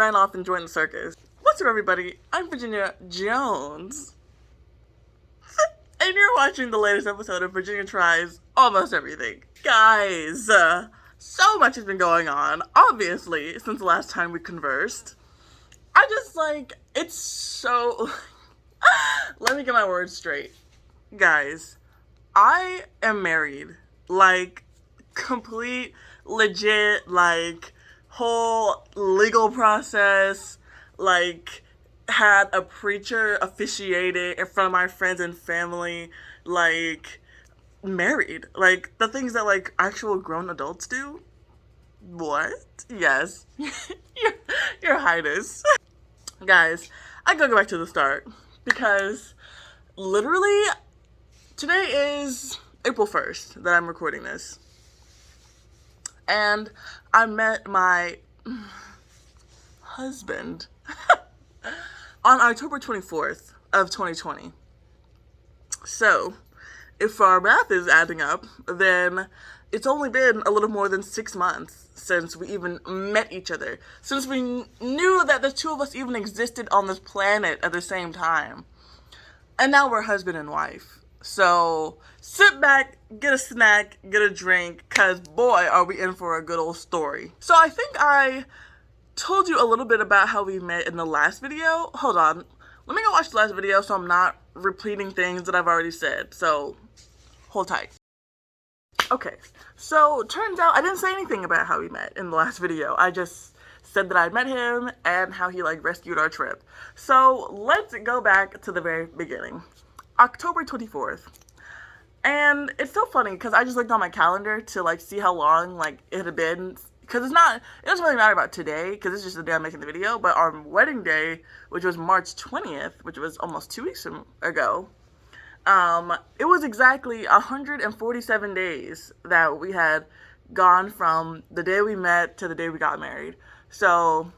ran off and joined the circus. What's up, everybody? I'm Virginia Jones. And you're watching the latest episode of Virginia Tries Almost Everything. Guys, so much has been going on, obviously, since the last time we conversed. I just, it's so... Let me get my words straight. Guys, I am married. Complete, legit, whole legal process, had a preacher officiate it in front of my friends and family, married. The things that, actual grown adults do. What? Yes. Your Highness. Guys, I gotta go back to the start, because literally, today is April 1st that I'm recording this. And I met my husband on October 24th of 2020. So, if our math is adding up, then it's only been a little more than 6 months since we even met each other. Since we knew that the two of us even existed on this planet at the same time. And now we're husband and wife. So, sit back, get a snack, get a drink, cause boy, are we in for a good old story. So I think I told you a little bit about how we met in the last video. Hold on, let me go watch the last video so I'm not repeating things that I've already said. So, hold tight. Okay, so turns out I didn't say anything about how we met in the last video. I just said that I met him and how he rescued our trip. So let's go back to the very beginning. October 24th. And it's so funny because I just looked on my calendar to see how long it had been, because it doesn't really matter about today because it's just the day I'm making the video, but our wedding day, which was March 20th, which was almost 2 weeks ago, it was exactly 147 days that we had gone from the day we met to the day we got married. So,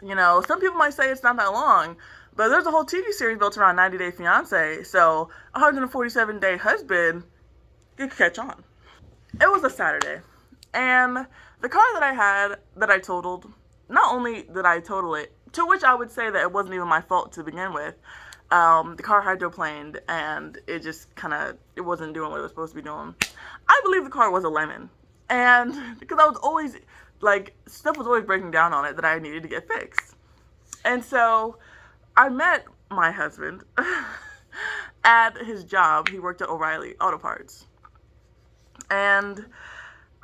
some people might say it's not that long, but there's a whole TV series built around 90 Day Fiancé, so 147-day husband, you could catch on. It was a Saturday, and the car that I had that I totaled, not only did I total it, to which I would say that it wasn't even my fault to begin with, the car hydroplaned, and it just it wasn't doing what it was supposed to be doing. I believe the car was a lemon, and because I was always, stuff was always breaking down on it that I needed to get fixed. And so I met my husband at his job. He worked at O'Reilly Auto Parts. And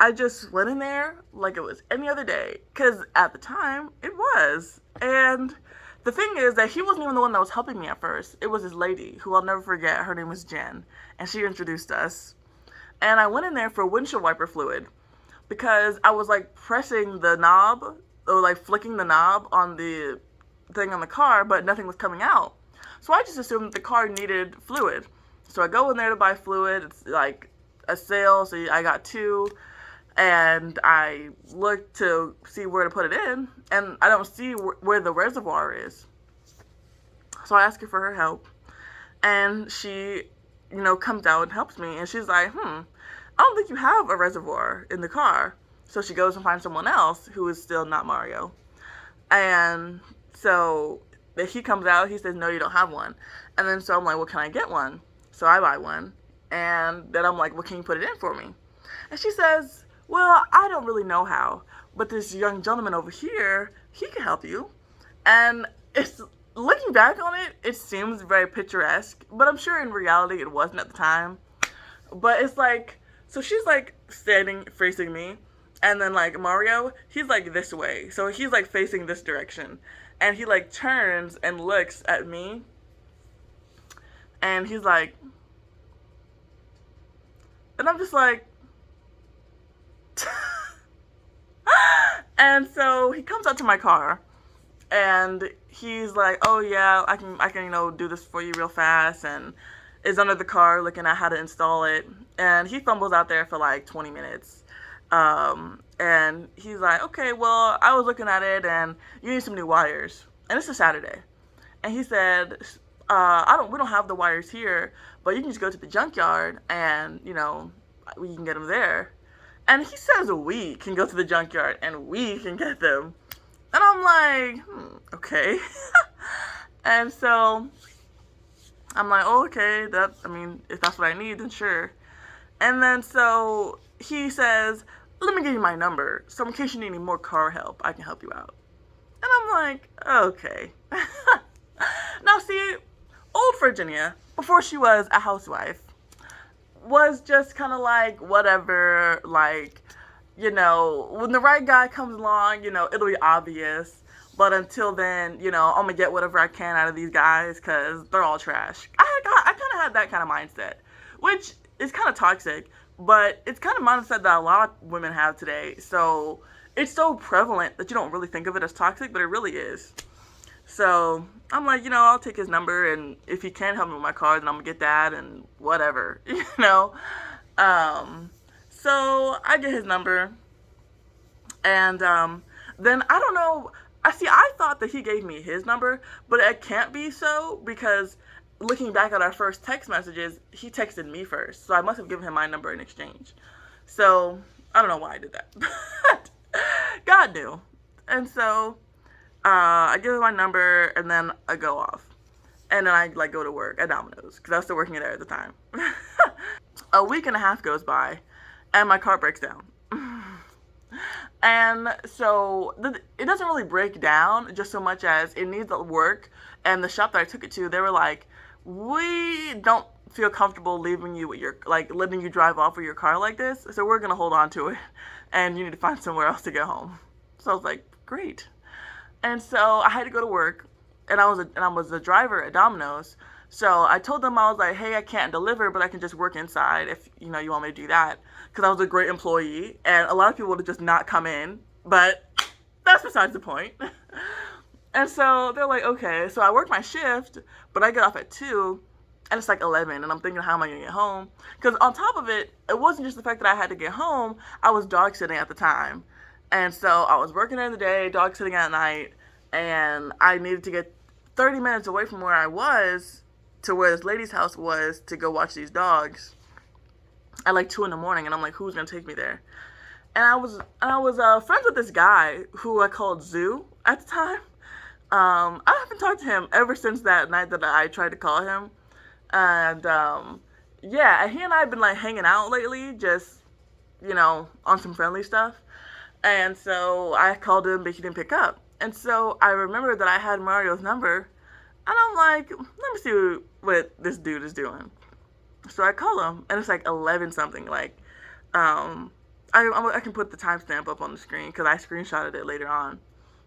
I just went in there like it was any other day, because at the time, it was. And the thing is that he wasn't even the one that was helping me at first. It was this lady who I'll never forget. Her name was Jen, and she introduced us. And I went in there for windshield wiper fluid because I was pressing the knob, or flicking the knob on the thing on the car, but nothing was coming out. So I just assumed that the car needed fluid. So I go in there to buy fluid. It's a sale, so I got 2. And I look to see where to put it in, and I don't see where the reservoir is. So I ask her for her help, and she, comes out and helps me, and she's like, I don't think you have a reservoir in the car. So she goes and finds someone else who is still not Mario. And so he comes out, he says, no, you don't have one. And then so I'm like, well, can I get one? So I buy one, and then I'm like, well, can you put it in for me? And she says, well, I don't really know how, but this young gentleman over here, he can help you. And looking back on it, it seems very picturesque, but I'm sure in reality it wasn't at the time. But it's so she's standing facing me, and then Mario, he's this way. So he's facing this direction, and he turns and looks at me, and he's and I'm just and so he comes out to my car, and he's like, oh yeah, I can do this for you real fast, and is under the car looking at how to install it, and he fumbles out there for 20 minutes, and he's like, okay, well, I was looking at it, and you need some new wires, and it's a Saturday, and he said, we don't have the wires here, but you can just go to the junkyard, and, we can get them there. And he says we can go to the junkyard and we can get them. And like, okay. And so I'm like, oh, okay, if that's what I need, then sure. And then so he says, let me give you my number. So in case you need any more car help, I can help you out. And I'm like, okay. Now see, old Virginia, before she was a housewife, was just kind of like, whatever, like, when the right guy comes along, it'll be obvious. But until then, I'm going to get whatever I can out of these guys because they're all trash. I kind of had that kind of mindset, which is kind of toxic, but it's kind of mindset that a lot of women have today. So it's so prevalent that you don't really think of it as toxic, but it really is. So I'm like, I'll take his number, and if he can help me with my car, then I'm going to get that and whatever, So I get his number, and then I don't know. I thought that he gave me his number, but it can't be so because looking back at our first text messages, he texted me first, so I must have given him my number in exchange. So I don't know why I did that, but God knew. And so I give him my number, and then I go off, and then I go to work at Domino's because I was still working there at the time. A week and a half goes by, and my car breaks down. And so it doesn't really break down just so much as it needs work. And the shop that I took it to, they were like, we don't feel comfortable leaving you with letting you drive off with your car like this. So we're going to hold on to it, and you need to find somewhere else to get home. So I was like, great. And so I had to go to work, and I was a driver at Domino's. So I told them, I was like, hey, I can't deliver, but I can just work inside if, you want me to do that. Because I was a great employee, and a lot of people would have just not come in. But that's besides the point. And so they're like, okay. So I work my shift, but I get off at 2, and it's 11, and I'm thinking, how am I going to get home? Because on top of it, it wasn't just the fact that I had to get home. I was dog sitting at the time. And so I was working in the day, dog sitting at night, and I needed to get 30 minutes away from where I was to where this lady's house was to go watch these dogs at 2 a.m. And I'm like, who's gonna take me there? And I was friends with this guy who I called Zoo at the time. I haven't talked to him ever since that night that I tried to call him. And yeah, he and I have been hanging out lately, just on some friendly stuff. And so I called him, but he didn't pick up. And so I remembered that I had Mario's number, and I'm like, let me see what this dude is doing. So I call him, and it's 11 something. I can put the timestamp up on the screen because I screenshotted it later on.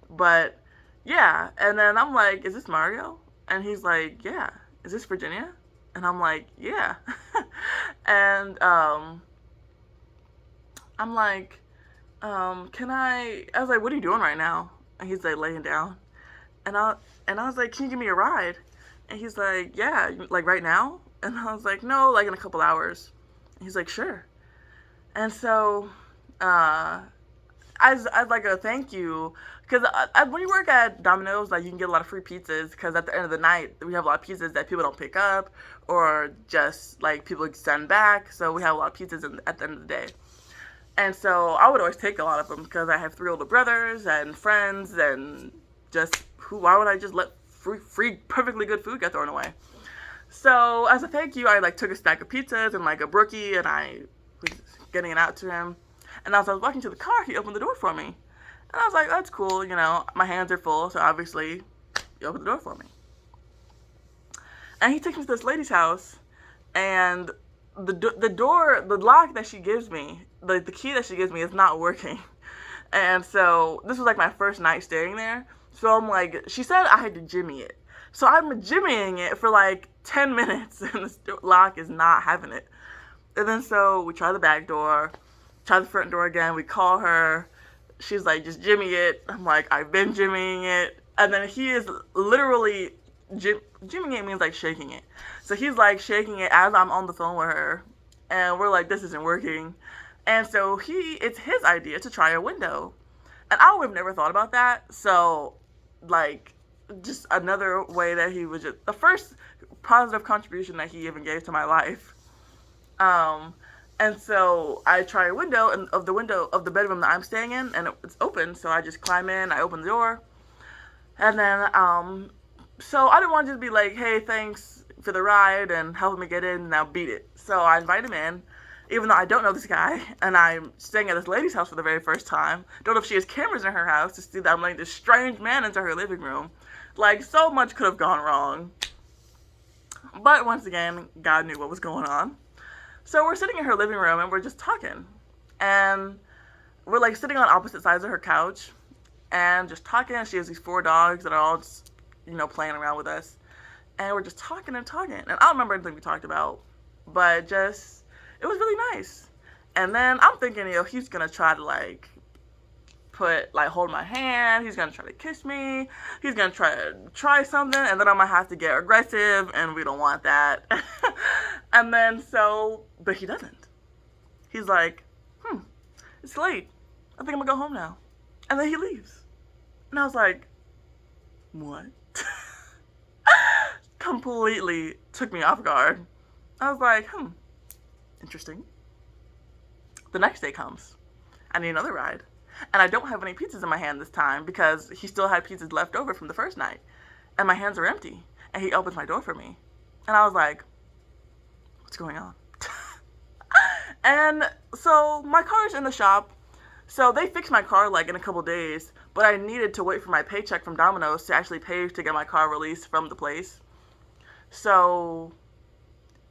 But yeah, and then I'm like, is this Mario? And he's like, yeah. Is this Virginia? And I'm like, yeah. And I'm like, I was like, what are you doing right now? And he's laying down. And I was like, can you give me a ride? And he's like, yeah, right now? And I was like, no, in a couple hours. And he's like, sure. And so I'd like a thank you, because when you work at Domino's, you can get a lot of free pizzas, because at the end of the night, we have a lot of pizzas that people don't pick up, or just people send back, so we have a lot of pizzas at the end of the day. And so I would always take a lot of them, because I have 3 older brothers and friends, and why would I just let free perfectly good food get thrown away? So as a thank you, I took a stack of pizzas and a brookie, and I was getting it out to him. And as I was walking to the car, he opened the door for me. And I was like, that's cool, my hands are full, so obviously he opened the door for me. And he takes me to this lady's house, and the lock that she gives me, the key that she gives me is not working. And so this was my first night staying there. So I'm she said I had to jimmy it. So I'm jimmying it for 10 minutes, and the lock is not having it. And then so we try the back door, try the front door again, we call her. She's like, just jimmy it. I'm like, I've been jimmying it. And then he is literally, jimmying it means shaking it. So he's shaking it as I'm on the phone with her. And we're like, this isn't working. And so it's his idea to try a window. And I would have never thought about that. So just another way that he was the first positive contribution that he even gave to my life. And so I try a window of the bedroom that I'm staying in, and it's open. So I just climb in, I open the door, And then, so I didn't want to just be like, hey, thanks for the ride and helping me get in, now beat it. So I invite him in, even though I don't know this guy, and I'm staying at this lady's house for the very first time. Don't know if she has cameras in her house to see that I'm letting this strange man into her living room. Like, so much could have gone wrong. But once again, God knew what was going on. So we're sitting in her living room and we're just talking. And we're like sitting on opposite sides of her couch and just talking. She has these 4 dogs that are all just, playing around with us. And we're just talking and talking. And I don't remember anything we talked about, but just, it was really nice. And then I'm thinking, he's going to try to hold my hand. He's going to try to kiss me. He's going to try something. And then I'm going to have to get aggressive. And we don't want that. And then but he doesn't. He's like, it's late. I think I'm going to go home now. And then he leaves. And I was like, what? Completely took me off guard. I was like, interesting. The next day comes. I need another ride. And I don't have any pizzas in my hand this time because he still had pizzas left over from the first night. And my hands are empty. And he opens my door for me. And I was like, what's going on? And so my car's in the shop. So they fixed my car in a couple days. But I needed to wait for my paycheck from Domino's to actually pay to get my car released from the place. So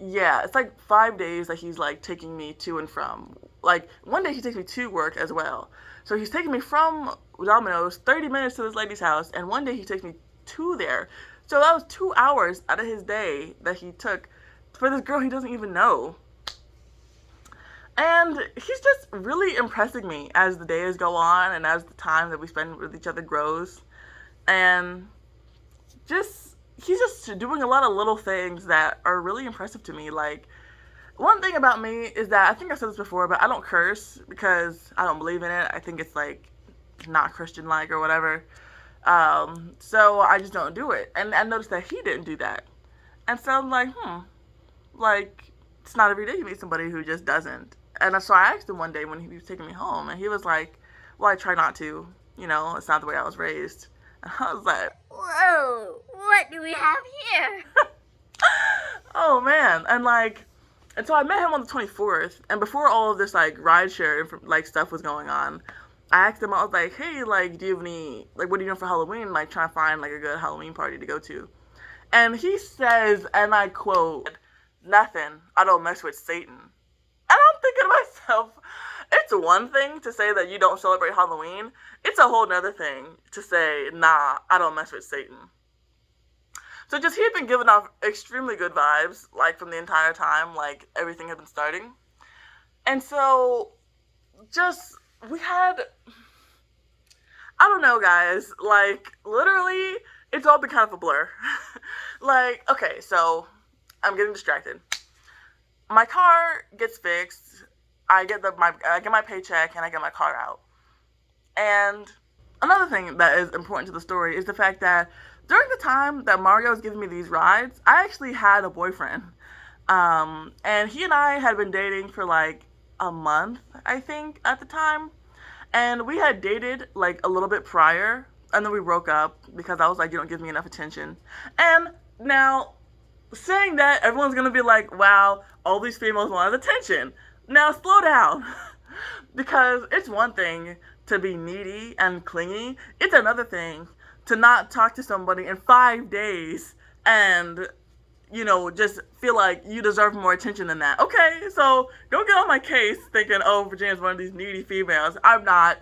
yeah, it's 5 days that he's taking me to and from. One day he takes me to work as well. So he's taking me from Domino's 30 minutes to this lady's house, and one day he takes me to there. So that was 2 hours out of his day that he took for this girl he doesn't even know. And he's just really impressing me as the days go on and as the time that we spend with each other grows. And he's just doing a lot of little things that are really impressive to me. One thing about me is that, I think I said this before, but I don't curse because I don't believe in it. I think it's not Christian-like or whatever. So I just don't do it. And I noticed that he didn't do that. And so I'm like, it's not every day you meet somebody who just doesn't. And so I asked him one day when he was taking me home, and he was like, well, I try not to. It's not the way I was raised. And I was like, whoa, what do we have here? Oh, man. And so I met him on the 24th, and before all of this, rideshare, stuff was going on, I asked him, I was like, hey, do you have any, what are you doing for Halloween? Trying to find, a good Halloween party to go to. And he says, and I quote, nothing, I don't mess with Satan. And I'm thinking to myself, it's one thing to say that you don't celebrate Halloween. It's a whole nother thing to say, nah, I don't mess with Satan. So just, he had been giving off extremely good vibes, from the entire time, everything had been starting. And so, we had, I don't know, guys, literally, it's all been kind of a blur. Okay, so, I'm getting distracted. My car gets fixed, I get my paycheck, and I get my car out. And another thing that is important to the story is the fact that during the time that Mario was giving me these rides, I actually had a boyfriend. And he and I had been dating for a month, I think, at the time. And we had dated a little bit prior, and then we broke up because I was like, you don't give me enough attention. And now, saying that, everyone's gonna be like, wow, all these females want attention. Now, slow down. Because it's one thing to be needy and clingy. It's another thing to not talk to somebody in 5 days and, just feel like you deserve more attention than that. Okay, so don't get on my case thinking, oh, Virginia's one of these needy females. I'm not.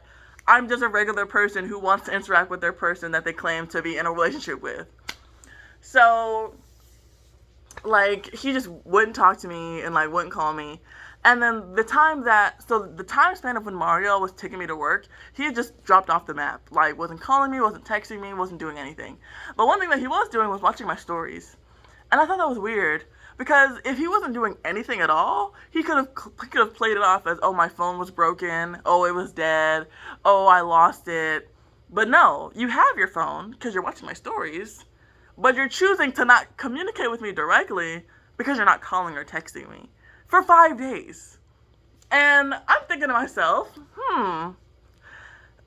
I'm just a regular person who wants to interact with their person that they claim to be in a relationship with. So, he just wouldn't talk to me and, wouldn't call me. And then the time span of when Mario was taking me to work, he had just dropped off the map. Wasn't calling me, wasn't texting me, wasn't doing anything. But one thing that he was doing was watching my stories. And I thought that was weird. Because if he wasn't doing anything at all, he could have played it off as, oh, my phone was broken, oh, it was dead, oh, I lost it. But no, you have your phone because you're watching my stories. But you're choosing to not communicate with me directly because you're not calling or texting me. For 5 days. And I'm thinking to myself,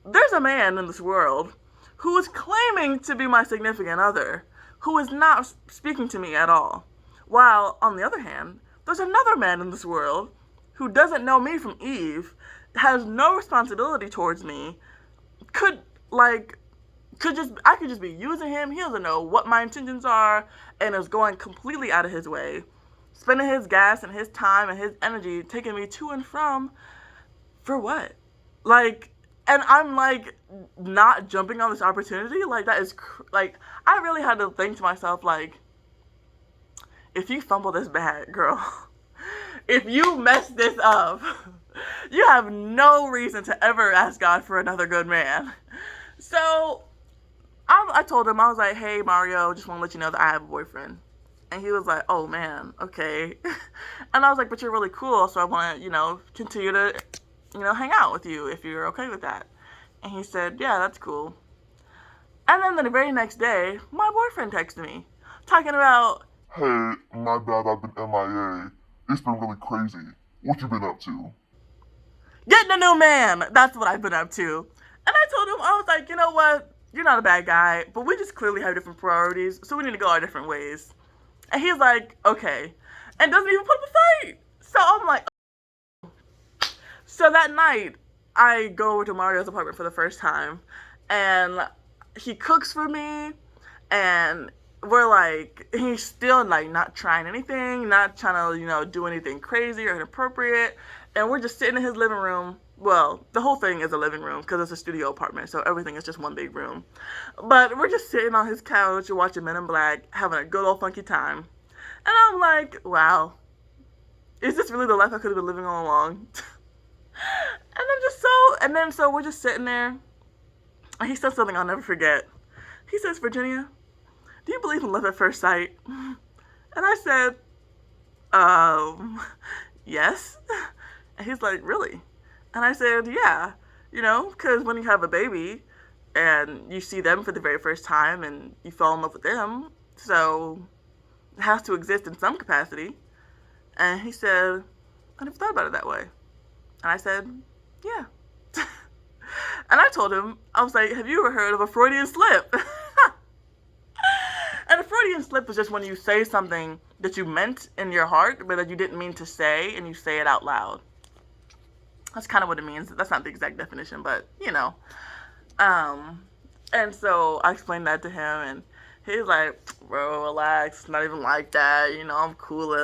there's a man in this world who is claiming to be my significant other, who is not speaking to me at all. While, on the other hand, there's another man in this world who doesn't know me from Eve, has no responsibility towards me, could, like, I could just be using him. He doesn't know what my intentions are and is going completely out of his way, spending his gas and his time and his energy taking me to and from for what? Like, and I'm like not jumping on this opportunity. Like, that is like, I really had to think to myself, like, if you fumble this bad, girl, if you mess this up, you have no reason to ever ask God for another good man. So I told him, I was like, hey, Mario, just want to let you know that I have a boyfriend. And he was like, oh, man, okay. And I was like, but you're really cool, so I want to, continue to, hang out with you if you're okay with that. And he said, yeah, that's cool. And then the very next day, my boyfriend texted me, talking about, hey, my bad, I've been MIA. It's been really crazy. What you been up to? getting a new man. That's what I've been up to. And I told him, I was like, you know what? You're not a bad guy, but we just clearly have different priorities, so we need to go our different ways. And he's like, okay. And doesn't even put up a fight. So I'm like, oh. So that night, I go over to Mario's apartment for the first time, and he cooks for me, and we're like, he's still like not trying anything, not trying to, do anything crazy or inappropriate. And we're just sitting in his living room. Well, the whole thing is a living room because it's a studio apartment, so everything is just one big room. But we're just sitting on his couch watching Men in Black, having a good old funky time. And I'm like, wow, is this really the life I could have been living all along? And I'm just so we're just sitting there. And he said something I'll never forget. He says, Virginia, do you believe in love at first sight? And I said, yes. And he's like, really? And I said, yeah, because when you have a baby and you see them for the very first time and you fall in love with them, so it has to exist in some capacity. And he said, I never thought about it that way. And I said, yeah. And I told him, I was like, have you ever heard of a Freudian slip? And a Freudian slip is just when you say something that you meant in your heart, but that you didn't mean to say, and you say it out loud. That's kind of what it means. That's not the exact definition, but, And so I explained that to him, and he's like, bro, relax. It's not even like that. I'm cool.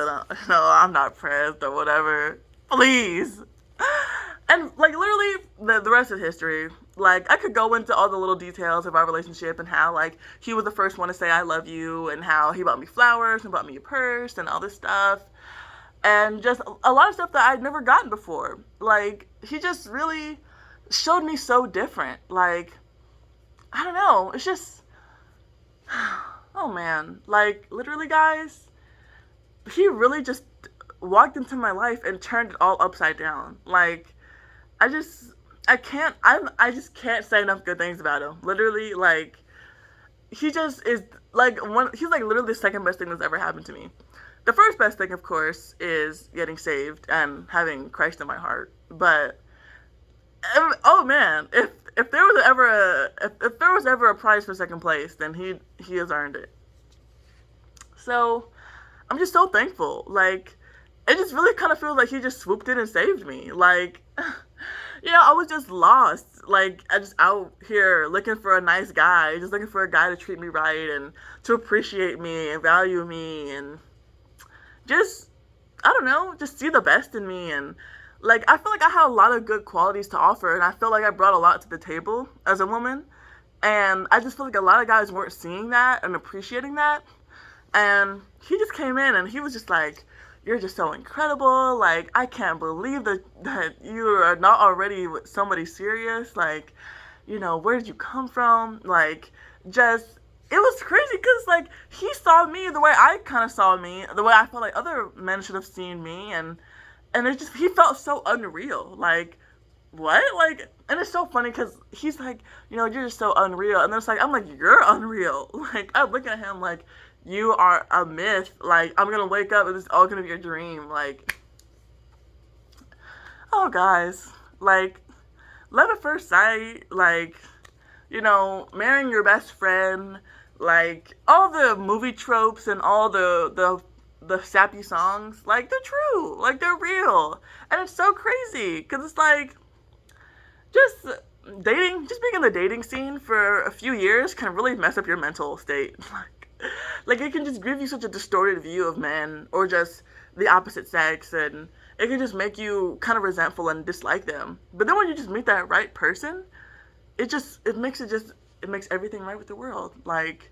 I'm not pressed or whatever. Please. And, like, literally, the rest is history. Like, I could go into all the little details of our relationship and how, like, he was the first one to say I love you, and how he bought me flowers and bought me a purse and all this stuff. And just a lot of stuff that I'd never gotten before. Like, he just really showed me so different. Like, I don't know. It's just, oh, man. Like, literally, guys, he really just walked into my life and turned it all upside down. Like, I just can't say enough good things about him. Literally, like, he just is, like, he's, like, literally the second best thing that's ever happened to me. The first best thing, of course, is getting saved and having Christ in my heart. But, oh, man, if there was ever a prize for second place, then he has earned it. So, I'm just so thankful. Like, it just really kind of feels like he just swooped in and saved me. Like, I was just lost. Like, I just out here looking for a nice guy, just looking for a guy to treat me right and to appreciate me and value me and just, I don't know, just see the best in me. And, like, I feel like I had a lot of good qualities to offer, and I feel like I brought a lot to the table as a woman. And I just feel like a lot of guys weren't seeing that and appreciating that. And he just came in and he was just like, you're just so incredible. Like, I can't believe that you are not already with somebody serious. Like, where did you come from? Like, just, it was crazy because, like, he saw me the way I kind of saw me, the way I felt like other men should have seen me. And it just, he felt so unreal. Like, what? Like, and it's so funny because he's like, you're just so unreal. And then it's like, I'm like, you're unreal. Like, I'm looking at him like, you are a myth. Like, I'm gonna wake up and it's all gonna be a dream. Like, oh, guys, like, love at first sight, like, you know, marrying your best friend, like all the movie tropes and all the sappy songs, like they're true, like they're real, and it's so crazy because it's like just just being in the dating scene for a few years can really mess up your mental state. Like it can just give you such a distorted view of men or just the opposite sex, and it can just make you kind of resentful and dislike them. But then when you just meet that right person, it makes everything right with the world. Like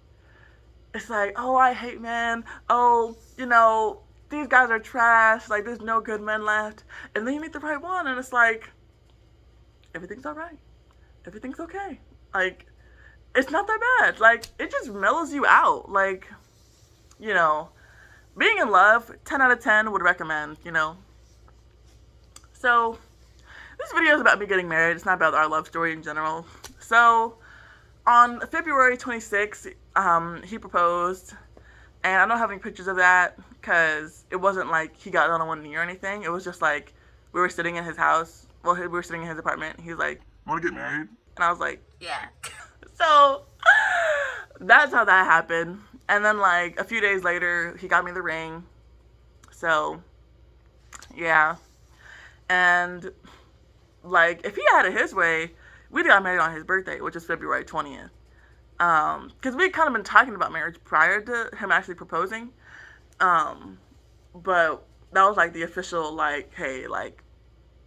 it's like, oh, I hate men. Oh, you know, these guys are trash. Like there's no good men left. And then you meet the right one, and it's like everything's all right. Everything's okay. Like it's not that bad. Like it just mellows you out. Like you know, being in love, 10 out of 10 would recommend. You know. So this video is about me getting married. It's not about our love story in general. So on February 26th, he proposed, and I don't have any pictures of that because it wasn't like he got done on one knee or anything. It was just like we were sitting in his house. Well, we were sitting in his apartment. He's like, Want to get married? and I was like, Yeah. so that's how that happened. And then like a few days later, he got me the ring. So yeah, and like if he had it his way, we'd got married on his birthday, which is February 20th. Because we'd kind of been talking about marriage prior to him actually proposing. But that was like the official, like, hey, like,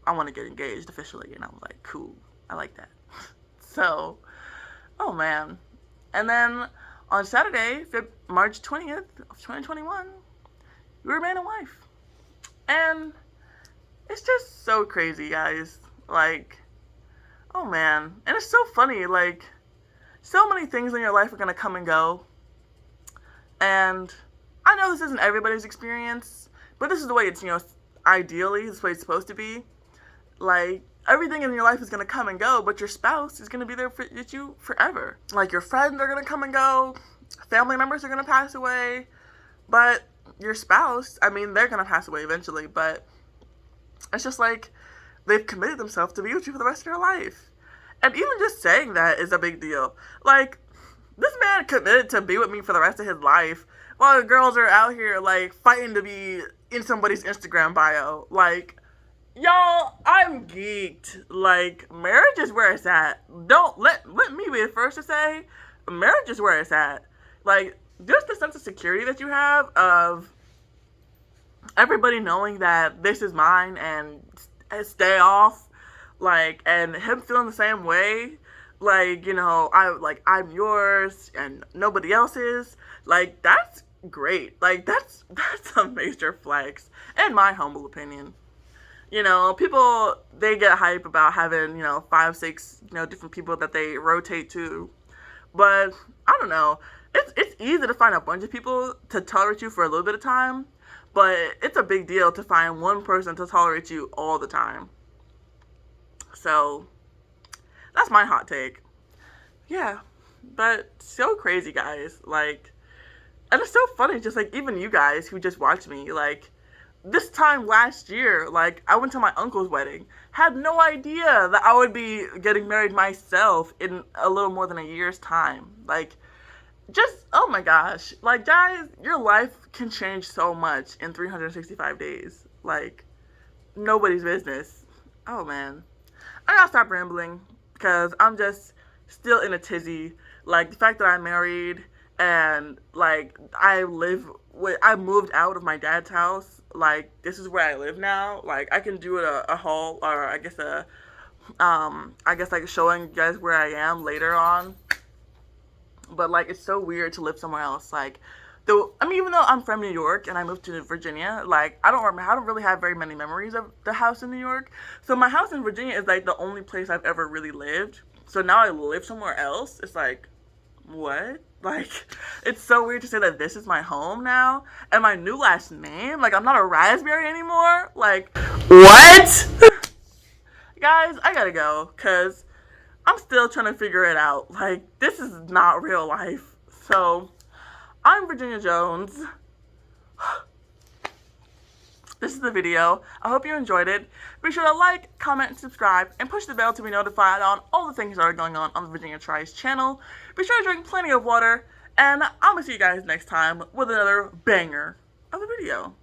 I want to get engaged officially. And I was like, cool, I like that. So, oh man. And then on Saturday, March 20th of 2021, we were man and wife. And it's just so crazy, guys. Like, oh man. And it's so funny, like, so many things in your life are going to come and go. And I know this isn't everybody's experience, but this is the way it's, you know, ideally, this is the way it's supposed to be. Like, everything in your life is going to come and go, but your spouse is going to be there with you forever. Like, your friends are going to come and go, family members are going to pass away, but your spouse, I mean, they're going to pass away eventually, but it's just like they've committed themselves to be with you for the rest of your life. And even just saying that is a big deal. Like, this man committed to be with me for the rest of his life, while the girls are out here, like, fighting to be in somebody's Instagram bio. Like, y'all, I'm geeked. Like, marriage is where it's at. Don't let me be the first to say, marriage is where it's at. Like, just the sense of security that you have of everybody knowing that this is mine and stay off. Like, and him feeling the same way, like, you know, I'm yours and nobody else's. Like, that's great. Like, that's a major flex, in my humble opinion. You know, people, they get hype about having, you know, 5, 6, you know, different people that they rotate to. But I don't know. It's easy to find a bunch of people to tolerate you for a little bit of time, but it's a big deal to find one person to tolerate you all the time. So, that's my hot take. Yeah, but so crazy, guys. Like, and it's so funny, just like even you guys who just watched me, like, this time last year, like, I went to my uncle's wedding, had no idea that I would be getting married myself in a little more than a year's time. Like, just, oh my gosh. Like, guys, your life can change so much in 365 days. Like, nobody's business. Oh, man. I gotta stop rambling because I'm just still in a tizzy. Like, the fact that I'm married and, like, I moved out of my dad's house. Like, this is where I live now. Like, I can do a haul, or I guess like showing you guys where I am later on. But, like, it's so weird to live somewhere else. Like, even though I'm from New York and I moved to Virginia, like, I don't really have very many memories of the house in New York. So my house in Virginia is, like, the only place I've ever really lived. So now I live somewhere else. It's like, what? Like, it's so weird to say that this is my home now. And my new last name, like, I'm not a raspberry anymore. Like, what? Guys, I gotta go, because I'm still trying to figure it out. Like, this is not real life. So, I'm Virginia Jones. this is the video. I hope you enjoyed it. Be sure to like, comment, and subscribe, and push the bell to be notified on all the things that are going on the Virginia Tries channel. Be sure to drink plenty of water, and I'm gonna see you guys next time with another banger of a video.